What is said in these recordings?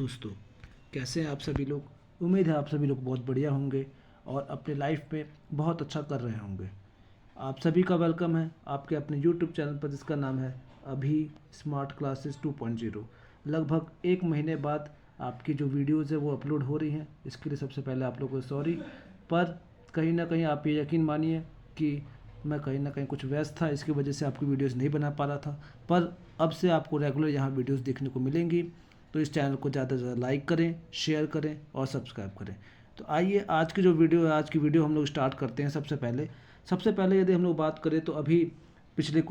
दोस्तों, कैसे हैं आप सभी लोग। उम्मीद है आप सभी लोग बहुत बढ़िया होंगे और अपने लाइफ में बहुत अच्छा कर रहे होंगे। आप सभी का वेलकम है आपके अपने यूट्यूब चैनल पर, जिसका नाम है अभी स्मार्ट क्लासेस 2.0। लगभग एक महीने बाद आपकी जो वीडियोज़ है वो अपलोड हो रही हैं। इसके लिए सबसे पहले आप लोगों को सॉरी, पर कहीं ना कहीं आप ये यकीन मानिए कि मैं कहीं ना कहीं कुछ व्यस्त था, इसकी वजह से आपकी वीडियोस नहीं बना पा रहा था। पर अब से आपको रेगुलर यहाँ वीडियोस देखने को मिलेंगी, तो इस चैनल को ज़्यादा से ज़्यादा लाइक करें, शेयर करें और सब्सक्राइब करें। तो आइए आज की जो वीडियो है, आज की वीडियो हम लोग स्टार्ट करते हैं। सबसे पहले यदि हम लोग बात करें तो अभी पिछले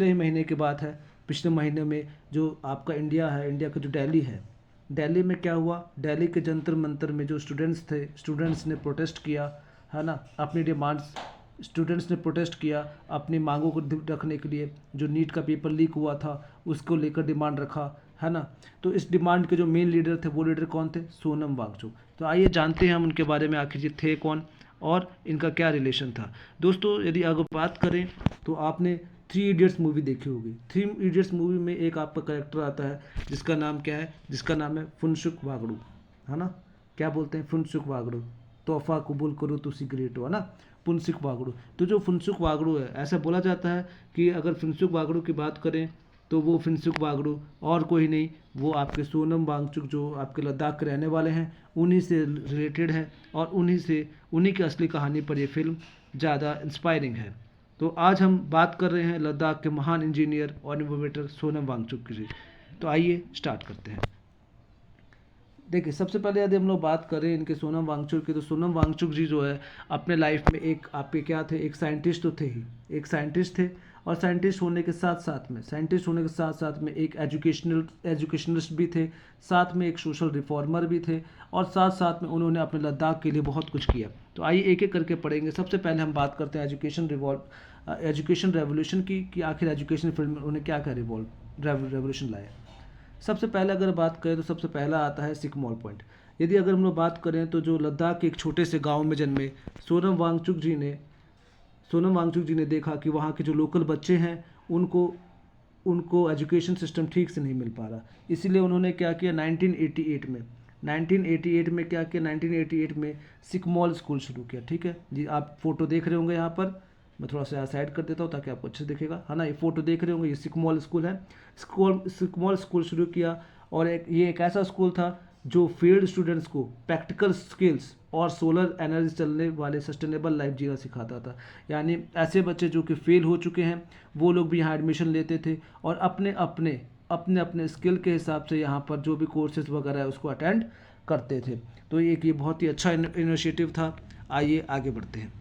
ही महीने की बात है। पिछले महीने में जो आपका इंडिया है, इंडिया का जो दिल्ली है, दिल्ली में क्या हुआ, दिल्ली के जंतर मंतर में जो स्टूडेंट्स ने प्रोटेस्ट किया, है ना, अपनी डिमांड्स, स्टूडेंट्स ने प्रोटेस्ट किया अपनी मांगों को रखने के लिए। जो नीट का पेपर लीक हुआ था उसको लेकर डिमांड रखा, है ना। तो इस डिमांड के जो मेन लीडर थे, वो लीडर कौन थे? सोनम वांगचुक। तो आइए जानते हैं हम उनके बारे में, आखिर ये थे कौन और इनका क्या रिलेशन था। दोस्तों, यदि अगर बात करें तो आपने थ्री इडियट्स मूवी देखी होगी। थ्री इडियट्स मूवी में एक आपका करेक्टर आता है जिसका नाम क्या है? जिसका नाम है फुनसुक वांगडू, है ना। क्या बोलते हैं? फुनसुक वांगडू, तोहफा कबूल करो तो सिगरेट, है ना, फुनसुक वांगडू। तो जो फुनसुक वांगडू है, ऐसा बोला जाता है कि अगर फुनसुक वांगडू की बात करें तो वो फुनसुक वांगडू और कोई नहीं, वो आपके सोनम वांगचुक जो आपके लद्दाख के रहने वाले हैं, उन्हीं से रिलेटेड है और उन्हीं की असली कहानी पर ये फिल्म ज़्यादा इंस्पायरिंग है। तो आज हम बात कर रहे हैं लद्दाख के महान इंजीनियर और इनोवेटर सोनम वांगचुक की। तो आइए स्टार्ट करते हैं। देखिए, सबसे पहले यदि हम लोग बात करें इनके सोनम वांगचुक की, तो सोनम वांगचुक जी जो है अपने लाइफ में एक आपके क्या थे? एक साइंटिस्ट तो थे ही, एक साइंटिस्ट थे। और साइंटिस्ट होने के साथ साथ में एक एजुकेशनलिस्ट भी थे, साथ में एक सोशल रिफॉर्मर भी थे, और साथ साथ में उन्होंने अपने लद्दाख के लिए बहुत कुछ किया। तो आइए एक एक करके पढ़ेंगे। सबसे पहले हम बात करते हैं एजुकेशन रेवोल्यूशन की, कि आखिर एजुकेशन फील्ड में उन्होंने क्या क्या रेवोल्यूशन लाया। सबसे पहले अगर बात करें तो सबसे पहला आता है सिकमोल पॉइंट। यदि अगर हम लोग बात करें तो जो लद्दाख के एक छोटे से गांव में जन्मे सोनम वांगचुक जी ने देखा कि वहाँ के जो लोकल बच्चे हैं उनको उनको एजुकेशन सिस्टम ठीक से नहीं मिल पा रहा। इसीलिए उन्होंने क्या किया, 1988 में क्या किया, 1988 में सिकमॉल स्कूल शुरू किया। ठीक है जी, आप फोटो देख रहे होंगे यहाँ पर, मैं थोड़ा सा साइड कर देता हूँ ताकि आपको अच्छे से दिखेगा, है ना। ये फोटो देख रहे होंगे, ये सिकमॉल स्कूल है। सिकमॉल स्कूल शुरू किया, और ये एक ऐसा स्कूल था जो फील्ड स्टूडेंट्स को प्रैक्टिकल स्किल्स और सोलर एनर्जी चलने वाले सस्टेनेबल लाइफ जीना सिखाता था। यानी ऐसे बच्चे जो कि फेल हो चुके हैं, वो लोग भी यहाँ एडमिशन लेते थे और अपने स्किल के हिसाब से यहाँ पर जो भी कोर्सेज वगैरह है उसको अटेंड करते थे। तो ये बहुत ही अच्छा इनिशिएटिव था। आइए आगे बढ़ते हैं।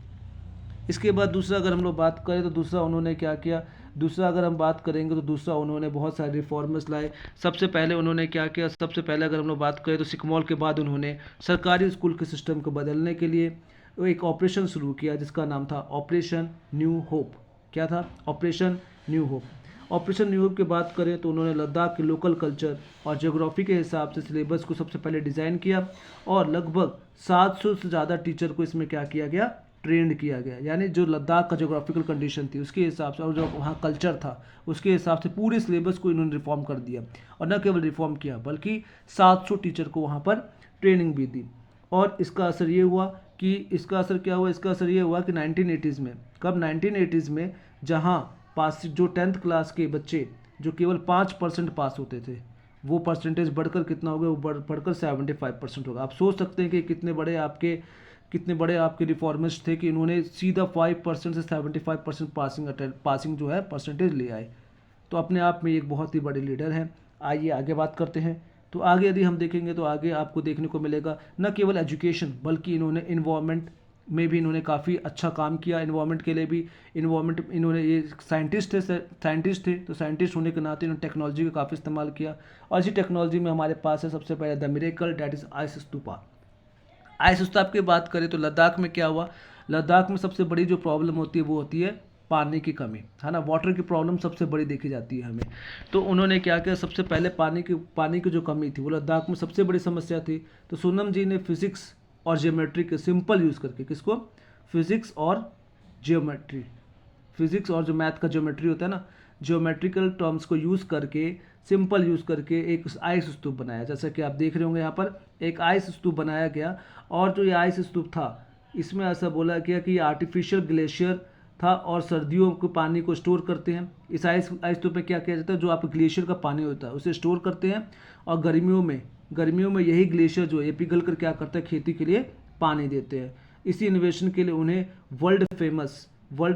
इसके बाद दूसरा अगर हम लोग बात करें तो दूसरा उन्होंने क्या किया, दूसरा अगर हम बात करेंगे तो दूसरा उन्होंने बहुत सारे रिफॉर्म्स लाए। सबसे पहले उन्होंने क्या किया, सबसे पहले अगर हम लोग बात करें तो सिकमॉल के बाद उन्होंने सरकारी स्कूल के सिस्टम को बदलने के लिए एक ऑपरेशन शुरू किया जिसका नाम था ऑपरेशन न्यू होप। क्या था? Operation new hope. Operation new hope की बात करें तो उन्होंने लद्दाख के लोकल कल्चर और ज्योग्राफी के हिसाब से सिलेबस को सबसे पहले डिज़ाइन किया, और लगभग 700 से ज़्यादा टीचर को इसमें क्या किया गया, ट्रेंड किया गया। यानी जो लद्दाख का जोग्राफिकल कंडीशन थी उसके हिसाब से और जो वहाँ कल्चर था उसके हिसाब से पूरे सिलेबस को इन्होंने रिफॉर्म कर दिया। और न केवल रिफॉर्म किया बल्कि 700 टीचर को वहाँ पर ट्रेनिंग भी दी। और इसका असर ये हुआ कि इसका असर ये हुआ कि 1980s में, कब? 1980s में, जहाँ पास जो 10th क्लास के बच्चे जो केवल 5% पास होते थे, वो परसेंटेज बढ़कर कितना हो गया, वो बढ़कर 75% होगा। आप सोच सकते हैं कि कितने बड़े आपके रिफॉर्मिस्ट थे कि इन्होंने सीधा 5% से 75% पासिंग जो है परसेंटेज ले आए। तो अपने आप में एक बहुत ही बड़े लीडर हैं। आइए आगे बात करते हैं। तो आगे यदि हम देखेंगे तो आगे आपको देखने को मिलेगा न केवल एजुकेशन बल्कि इन्होंने इन्वायरमेंट में भी इन्होंने काफ़ी अच्छा काम किया। इन्वायरमेंट के लिए भी इन्होंने ये साइंटिस्ट थे तो साइंटिस्ट होने के नाते इन्होंने टेक्नोलॉजी का काफ़ी इस्तेमाल किया। और इसी टेक्नोलॉजी में हमारे पास है सबसे पहले the miracle, that is ice stupa. Ice stupa की बात करें तो लद्दाख में क्या हुआ, लद्दाख में सबसे बड़ी जो प्रॉब्लम होती है वो होती है पानी की कमी, है ना। वाटर की प्रॉब्लम सबसे बड़ी देखी जाती है हमें। तो उन्होंने क्या किया, सबसे पहले पानी की जो कमी थी वो लद्दाख में सबसे बड़ी समस्या थी। तो सोनम जी ने फिजिक्स और जियोमेट्री के सिंपल यूज़ करके, किसको? फिजिक्स और जो मैथ का ज्योमेट्री होता है ना, ज्योमेट्रिकल टर्म्स को यूज़ करके सिंपल यूज़ करके एक आइस स्तूप बनाया। जैसा कि आप देख रहे होंगे यहाँ पर एक आइस स्तूप बनाया गया। और जो ये आइस स्तूप था इसमें ऐसा बोला गया कि ये आर्टिफिशियल ग्लेशियर था और सर्दियों के पानी को स्टोर करते हैं। इस आइस स्तूप में क्या किया जाता है, जो आप ग्लेशियर का पानी होता है उसे स्टोर करते हैं और गर्मियों में यही ग्लेशियर जो है ये पिघल कर क्या करता है, खेती के लिए पानी देते हैं। इसी इन्वेशन के लिए उन्हें वर्ल्ड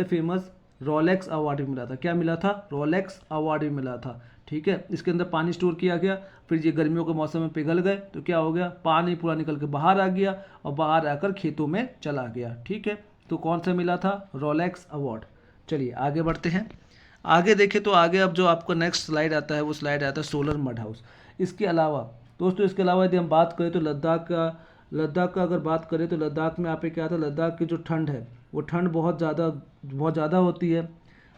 फेमस रोलेक्स अवार्ड भी मिला था। क्या मिला था, रोलेक्स अवार्ड भी मिला था। ठीक है, इसके अंदर पानी स्टोर किया गया, फिर ये गर्मियों के मौसम में पिघल गए तो क्या हो गया, पानी पूरा निकल के बाहर आ गया और बाहर आकर खेतों में चला गया। ठीक है, तो कौन सा मिला था, रोलेक्स अवार्ड। चलिए आगे बढ़ते हैं। आगे देखें तो आगे अब जो आपका नेक्स्ट स्लाइड आता है वो स्लाइड आता है सोलर मड हाउस। इसके अलावा दोस्तों, इसके अलावा यदि हम बात करें तो लद्दाख का अगर बात करें तो लद्दाख में यहाँ पे क्या था, लद्दाख की जो ठंड है वो ठंड बहुत ज़्यादा होती है,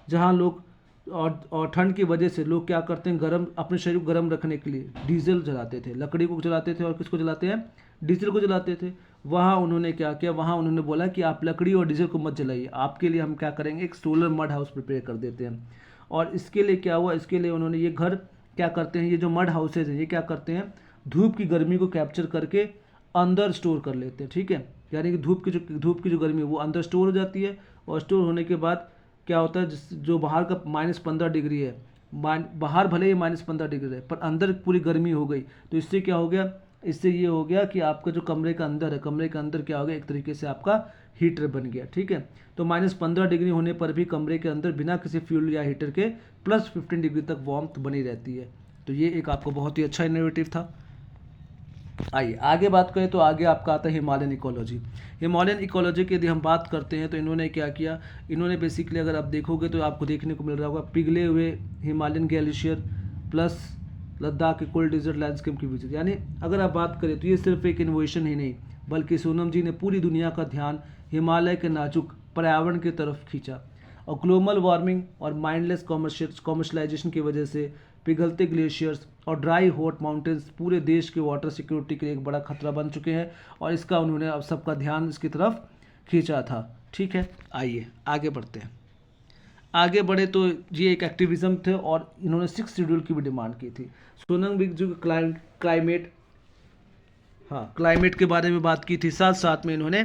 जहाँ लोग और ठंड की वजह से लोग क्या करते हैं, अपने शरीर को गर्म रखने के लिए डीजल जलाते थे, लकड़ी को जलाते थे और किसको जलाते हैं, डीजल को जलाते थे। वहाँ उन्होंने क्या किया, वहाँ उन्होंने बोला कि आप लकड़ी और डीजल को मत जलाइए, आपके लिए हम क्या करेंगे, एक सोलर मड हाउस प्रिपेयर कर देते हैं। और इसके लिए क्या हुआ, इसके लिए उन्होंने ये घर क्या करते हैं, ये जो मड हाउसेज हैं ये क्या करते हैं, धूप की गर्मी को कैप्चर करके अंदर स्टोर कर लेते हैं। ठीक है, यानी कि धूप की जो गर्मी है वो अंदर स्टोर हो जाती है और स्टोर होने के बाद क्या होता है, जो बाहर का -15 डिग्री है, बाहर भले ही -15 डिग्री है पर अंदर पूरी गर्मी हो गई, तो इससे क्या हो गया, इससे ये हो गया कि आपका जो कमरे का अंदर है, कमरे का अंदर क्या हो गया, एक तरीके से आपका हीटर बन गया। ठीक है, तो -15 डिग्री होने पर भी कमरे के अंदर बिना किसी फ्यूल या हीटर के +15 डिग्री तक वार्मथ बनी रहती है। तो ये एक आपको बहुत ही अच्छा इनोवेटिव था। आइए आगे बात करें तो आगे आपका आता है हिमालयन इकोलॉजी। हिमालयन इकोलॉजी की यदि हम बात करते हैं तो इन्होंने क्या किया, इन्होंने बेसिकली अगर आप देखोगे तो आपको देखने को मिल रहा होगा पिघले हुए हिमालयन ग्लेशियर प्लस लद्दाख के कोल्ड डिजर्ट लैंडस्केप की विजिट। यानी अगर आप बात करें तो ये सिर्फ एक इन्नोवेशन ही नहीं, बल्कि सोनम जी ने पूरी दुनिया का ध्यान हिमालय के नाजुक पर्यावरण की तरफ खींचा। और ग्लोबल वार्मिंग और माइंडलेस कॉमर्शलाइजेशन की वजह से पिघलते ग्लेशियर्स और ड्राई हॉट माउंटेन्स पूरे देश के वाटर सिक्योरिटी के लिए एक बड़ा खतरा बन चुके हैं और इसका उन्होंने अब सबका ध्यान इसकी तरफ खींचा था। ठीक है, आइए आगे बढ़ते हैं। आगे बढ़े तो ये एक एक्टिविज्म थे और इन्होंने 6 शेड्यूल की भी डिमांड की थी। सोनम बिग जो क्लाइमेट के बारे में बात की थी, साथ साथ में इन्होंने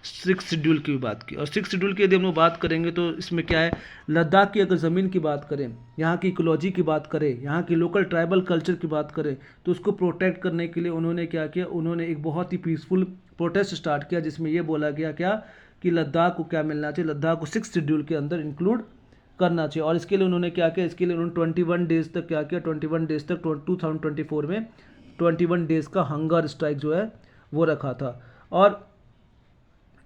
6 शेड्यूल की भी बात की। और 6 शेड्यूल की यदि हम लोग बात करेंगे तो इसमें क्या है, लद्दाख की अगर ज़मीन की बात करें, यहाँ की इकोलॉजी की बात करें, यहाँ की लोकल ट्राइबल कल्चर की बात करें, तो उसको प्रोटेक्ट करने के लिए उन्होंने क्या किया, उन्होंने एक बहुत ही पीसफुल प्रोटेस्ट स्टार्ट किया, जिसमें ये बोला गया क्या कि लद्दाख को क्या मिलना चाहिए, लद्दाख को 6 शेड्यूल के अंदर इंक्लूड करना चाहिए। और इसके लिए उन्होंने क्या किया, इसके लिए उन्होंने 21 डेज तक क्या किया, 21 डेज तक 2024 में 21 डेज का हंगर स्ट्राइक जो है वो रखा था। और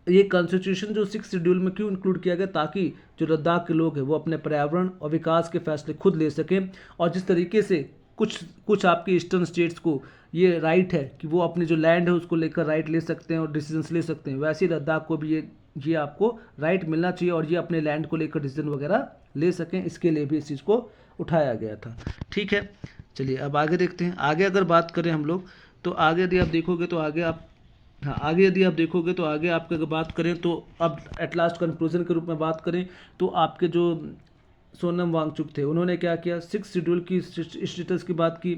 ये कॉन्स्टिट्यूशन जो 6 शेड्यूल में क्यों इंक्लूड किया गया, ताकि जो लद्दाख के लोग हैं वो अपने पर्यावरण और विकास के फैसले खुद ले सकें। और जिस तरीके से कुछ आपके ईस्टर्न स्टेट्स को ये राइट है कि वो अपनी जो लैंड है उसको लेकर राइट ले सकते हैं और डिसीजंस ले सकते हैं, वैसे ही लद्दाख को भी ये आपको राइट मिलना चाहिए और ये अपने लैंड को लेकर डिसीजन वगैरह ले सकें। इसके लिए भी इस चीज़ को उठाया गया था। ठीक है, चलिए अब आगे देखते हैं। आगे अगर बात करें हम लोग तो आगे यदि आप देखोगे तो आगे यदि आप देखोगे तो आगे आपके अगर बात करें तो अब एट लास्ट कंक्लूजन के रूप में बात करें तो आपके जो सोनम वांगचुक थे उन्होंने क्या किया, 6 शेड्यूल की स्टेटस की बात की,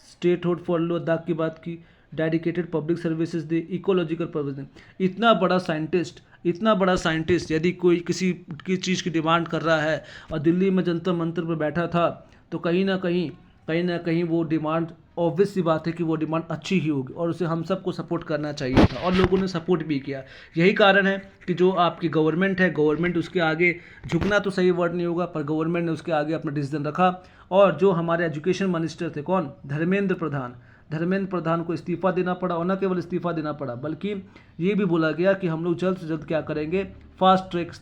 स्टेटहुड फॉर लद्दाख की बात की, डेडिकेटेड पब्लिक सर्विसेज दी, इकोलॉजिकल प्रोविजन। इतना बड़ा साइंटिस्ट यदि कोई किसी की चीज़ की डिमांड कर रहा है और दिल्ली में जंतर मंतर पर बैठा था, तो कहीं ना कहीं वो डिमांड, ऑब्वियस सी बात है कि वो डिमांड अच्छी ही होगी और उसे हम सबको सपोर्ट करना चाहिए था और लोगों ने सपोर्ट भी किया। यही कारण है कि जो आपकी गवर्नमेंट है, गवर्नमेंट उसके आगे झुकना तो सही वर्ड नहीं होगा, पर गवर्नमेंट ने उसके आगे अपना डिसीजन रखा। और जो हमारे एजुकेशन मिनिस्टर थे, कौन, धर्मेंद्र प्रधान को इस्तीफ़ा देना पड़ा। और न केवल इस्तीफ़ा देना पड़ा बल्कि ये भी बोला गया कि हम लोग जल्द से जल्द क्या करेंगे, फास्ट ट्रैक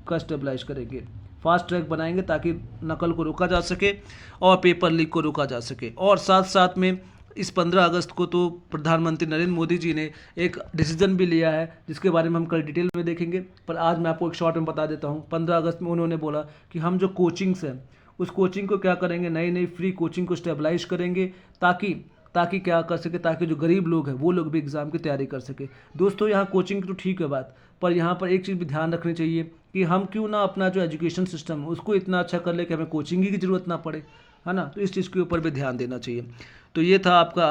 का स्टेबलाइज करेंगे, फास्ट ट्रैक बनाएंगे ताकि नकल को रोका जा सके और पेपर लीक को रोका जा सके। और साथ साथ में इस 15 अगस्त को तो प्रधानमंत्री नरेंद्र मोदी जी ने एक डिसीजन भी लिया है जिसके बारे में हम कल डिटेल में देखेंगे, पर आज मैं आपको एक शॉर्ट में बता देता हूँ। 15 अगस्त में उन्होंने बोला कि हम जो कोचिंग्स हैं उस कोचिंग को क्या करेंगे, नई फ्री कोचिंग को स्टेबलाइज करेंगे ताकि क्या कर सके, ताकि जो गरीब लोग हैं वो लोग भी एग्ज़ाम की तैयारी कर सके। दोस्तों, यहाँ कोचिंग की तो ठीक है बात, पर यहाँ पर एक चीज़ भी ध्यान रखनी चाहिए कि हम क्यों ना अपना जो एजुकेशन सिस्टम है उसको इतना अच्छा कर ले कि हमें कोचिंग की ज़रूरत ना पड़े। है ना। तो इस चीज़ के ऊपर भी ध्यान देना चाहिए। तो ये था आपका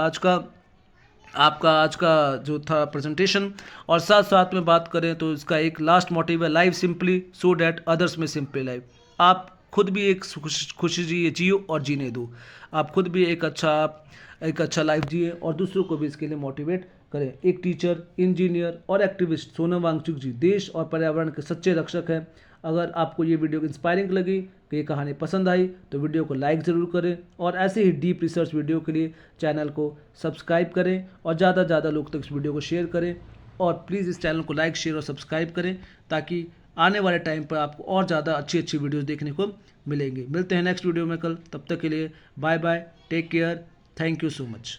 आज का जो था प्रेजेंटेशन। और साथ साथ में बात करें तो इसका एक लास्ट मोटिव है, live simply so that others में सिंपली लाइव। आप खुद भी एक खुशी जियो और जीने दो। आप खुद भी एक अच्छा लाइफ जिए और दूसरों को भी इसके लिए मोटिवेट करें। एक टीचर, इंजीनियर और एक्टिविस्ट सोनम वांगचुक जी देश और पर्यावरण के सच्चे रक्षक हैं। अगर आपको ये वीडियो इंस्पायरिंग लगी, कि ये कहानी पसंद आई, तो वीडियो को लाइक ज़रूर करें और ऐसे ही डीप रिसर्च वीडियो के लिए चैनल को सब्सक्राइब करें और ज़्यादा से ज़्यादा लोग तक इस वीडियो को शेयर करें। और प्लीज़ इस चैनल को लाइक, शेयर और सब्सक्राइब करें ताकि आने वाले टाइम पर आपको और ज़्यादा अच्छी वीडियोज़ देखने को मिलेंगी। मिलते हैं नेक्स्ट वीडियो में कल, तब तक के लिए bye bye, take care, thank you so much.